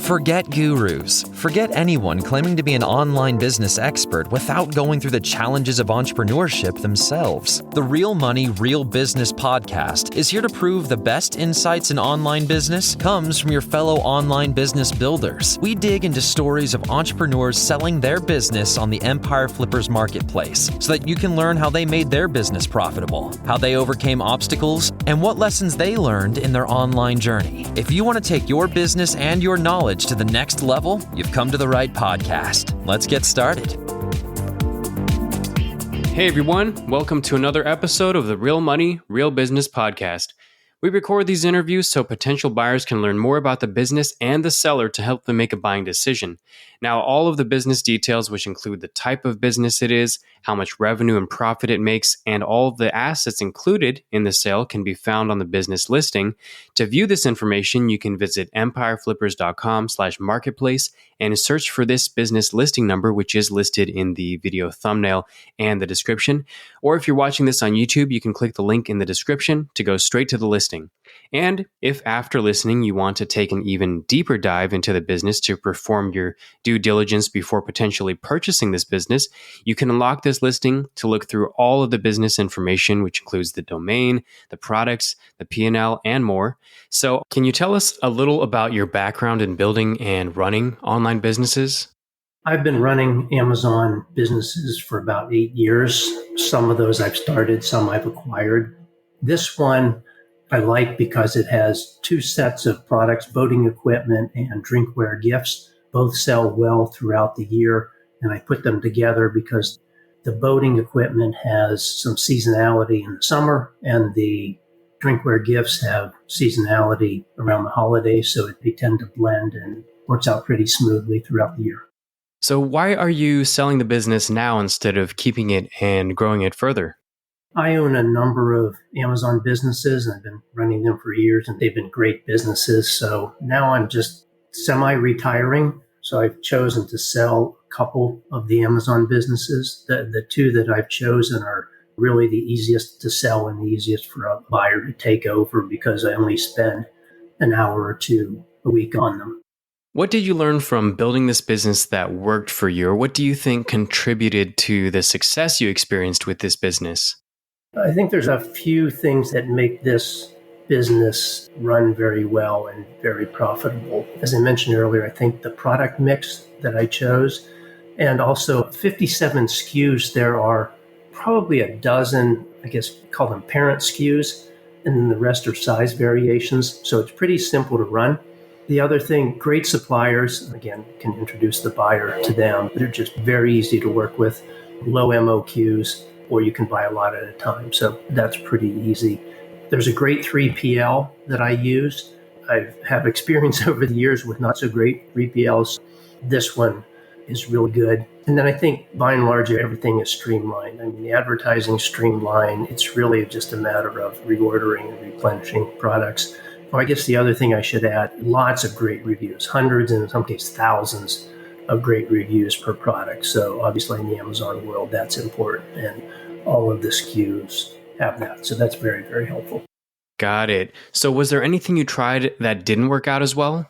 Forget gurus. Forget anyone claiming to be an online business expert without going through the challenges of entrepreneurship themselves. The Real Money, Real Business podcast is here to prove the best insights in online business comes from your fellow online business builders. We dig into stories of entrepreneurs selling their business on the Empire Flippers marketplace so that you can learn how they made their business profitable, how they overcame obstacles, and what lessons they learned in their online journey. If you want to take your business and your knowledge to the next level, you've come to the right podcast. Let's get started. Hey everyone, welcome to another episode of the Real Money, Real Business podcast. We record these interviews so potential buyers can learn more about the business and the seller to help them make a buying decision. Now, all of the business details, which include the type of business it is, how much revenue and profit it makes, and all of the assets included in the sale can be found on the business listing. To view this information, you can visit empireflippers.com/marketplace and search for this business listing number, which is listed in the video thumbnail and the description. Or if you're watching this on YouTube, you can click the link in the description to go straight to the listing. And if after listening, you want to take an even deeper dive into the business to perform your due diligence before potentially purchasing this business, you can unlock this listing to look through all of the business information, which includes the domain, the products, the P&L, and more. So can you tell us a little about your background in building and running online businesses? I've been running Amazon businesses for about 8 years. Some of those I've started, some I've acquired. This one I like because it has two sets of products, boating equipment and drinkware gifts. Both sell well throughout the year, and I put them together because the boating equipment has some seasonality in the summer, and the drinkware gifts have seasonality around the holidays, so they tend to blend and works out pretty smoothly throughout the year. So why are you selling the business now instead of keeping it and growing it further? I own a number of Amazon businesses, and I've been running them for years, and they've been great businesses. So now I'm just semi-retiring. So I've chosen to sell a couple of the Amazon businesses. The two that I've chosen are really the easiest to sell and the easiest for a buyer to take over because I only spend an hour or two a week on them. What did you learn from building this business that worked for you, or what do you think contributed to the success you experienced with this business? I think there's a few things that make this business run very well and very profitable. As I mentioned earlier, I think the product mix that I chose, and also 57 SKUs, there are probably a dozen, I guess, call them parent SKUs, and then the rest are size variations. So it's pretty simple to run. The other thing, great suppliers, again, can introduce the buyer to them. They're just very easy to work with, low MOQs, or you can buy a lot at a time. So that's pretty easy. There's a great 3PL that I use. I have experience over the years with not so great 3PLs. This one is really good. And then I think by and large, everything is streamlined. I mean, the advertising is streamlined. It's really just a matter of reordering and replenishing products. Well, I guess the other thing I should add, lots of great reviews, hundreds and in some cases thousands of great reviews per product. So obviously in the Amazon world, that's important. And all of the SKUs have that. So that's very, very helpful. Got it. So was there anything you tried that didn't work out as well?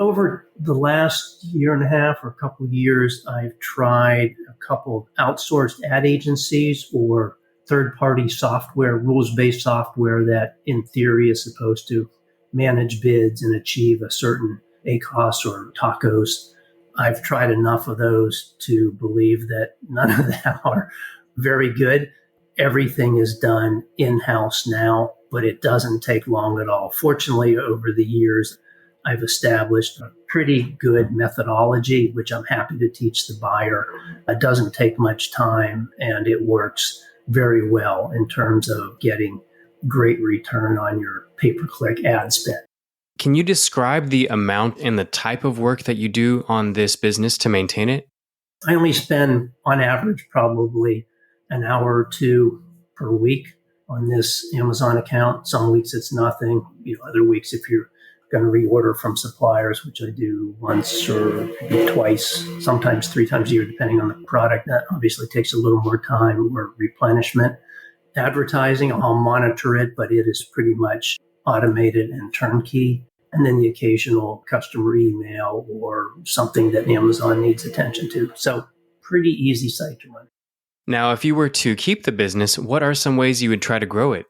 Over the last year and a half or a couple of years, I've tried a couple of outsourced ad agencies or third-party software, rules-based software that in theory is supposed to manage bids and achieve a certain ACOS or TACOS. I've tried enough of those to believe that none of them are very good. Everything is done in-house now, but it doesn't take long at all. Fortunately, over the years, I've established a pretty good methodology, which I'm happy to teach the buyer. It doesn't take much time, and it works very well in terms of getting great return on your pay-per-click ad spend. Can you describe the amount and the type of work that you do on this business to maintain it? I only spend, on average, probably an hour or two per week on this Amazon account. Some weeks it's nothing. Other weeks, if you're going to reorder from suppliers, which I do once or twice, sometimes 3 times a year, depending on the product, that obviously takes a little more time or replenishment. Advertising, I'll monitor it, but it is pretty much automated and turnkey. and then the occasional customer email or something that Amazon needs attention to. So pretty easy site to run. Now, if you were to keep the business, what are some ways you would try to grow it?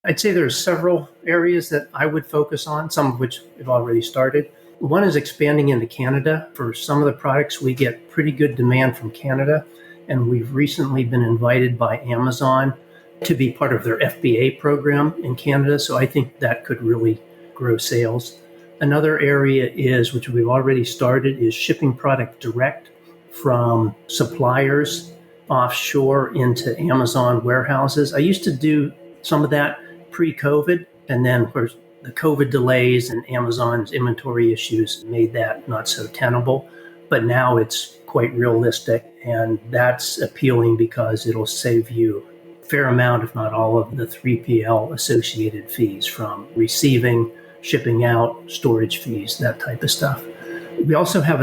I'd say there's several areas that I would focus on, some of which have already started. One is expanding into Canada. For some of the products, we get pretty good demand from Canada, and we've recently been invited by Amazon to be part of their FBA program in Canada, so I think that could really grow sales. Another area is, which we've already started, is shipping product direct from suppliers offshore into Amazon warehouses. I used to do some of that pre-COVID, and then of course the COVID delays and Amazon's inventory issues made that not so tenable. But now it's quite realistic, and that's appealing because it'll save you a fair amount, if not all, of the 3PL associated fees from receiving, shipping out, storage fees, that type of stuff. We also have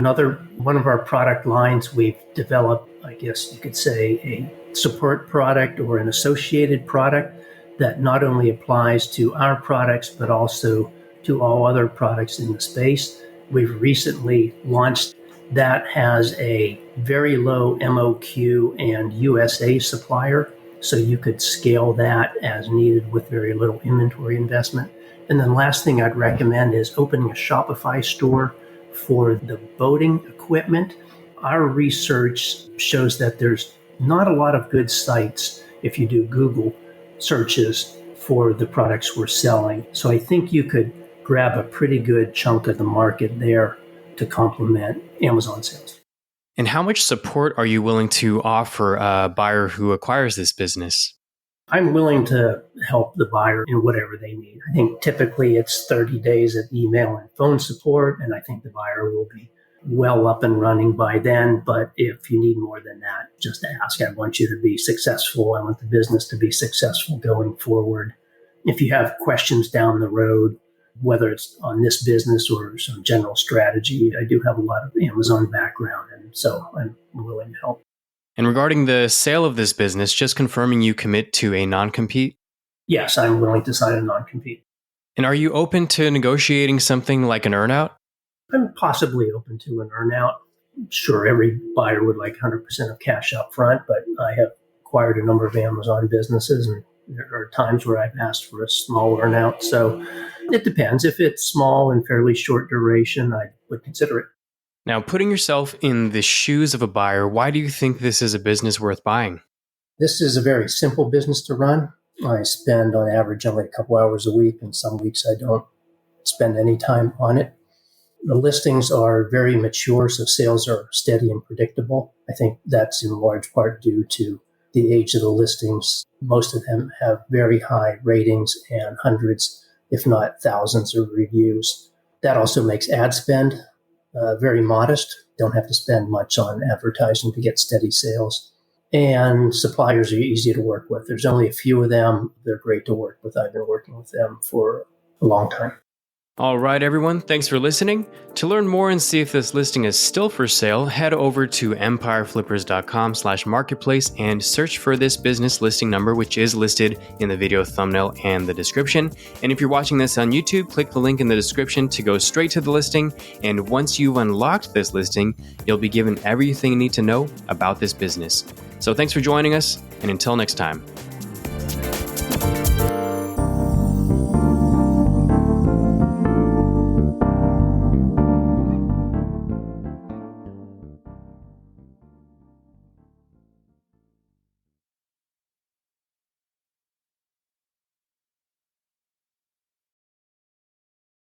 one of our product lines we've developed, I guess you could say, a support product or an associated product that not only applies to our products, but also to all other products in the space. We've recently launched that has a very low MOQ and USA supplier, so you could scale that as needed with very little inventory investment. And then last thing I'd recommend is opening a Shopify store for the boating equipment. Our research shows that there's not a lot of good sites if you do Google searches for the products we're selling. So I think you could grab a pretty good chunk of the market there to complement Amazon sales. And how much support are you willing to offer a buyer who acquires this business? I'm willing to help the buyer in whatever they need. I think typically it's 30 days of email and phone support, and I think the buyer will be well up and running by then. But if you need more than that, just ask. I want you to be successful. I want the business to be successful going forward. If you have questions down the road, whether it's on this business or some general strategy, I do have a lot of Amazon background, and so I'm willing to help. And regarding the sale of this business, just confirming you commit to a non-compete? Yes, I'm willing to sign a non-compete. And are you open to negotiating something like an earnout? I'm possibly open to an earnout. Sure, every buyer would like 100% of cash up front, but I have acquired a number of Amazon businesses, and there are times where I've asked for a small earnout. So it depends. If it's small and fairly short duration, I would consider it. Now, putting yourself in the shoes of a buyer, why do you think this is a business worth buying? This is a very simple business to run. I spend on average only a couple hours a week, and some weeks I don't spend any time on it. The listings are very mature, so sales are steady and predictable. I think that's in large part due to the age of the listings. Most of them have very high ratings and hundreds, if not thousands of reviews. That also makes ad spend very modest. Don't have to spend much on advertising to get steady sales. And suppliers are easy to work with. There's only a few of them. They're great to work with. I've been working with them for a long time. All right, everyone. Thanks for listening. To learn more and see if this listing is still for sale, head over to empireflippers.com/marketplace and search for this business listing number, which is listed in the video thumbnail and the description. And if you're watching this on YouTube, click the link in the description to go straight to the listing. And once you've unlocked this listing, you'll be given everything you need to know about this business. So thanks for joining us, and until next time.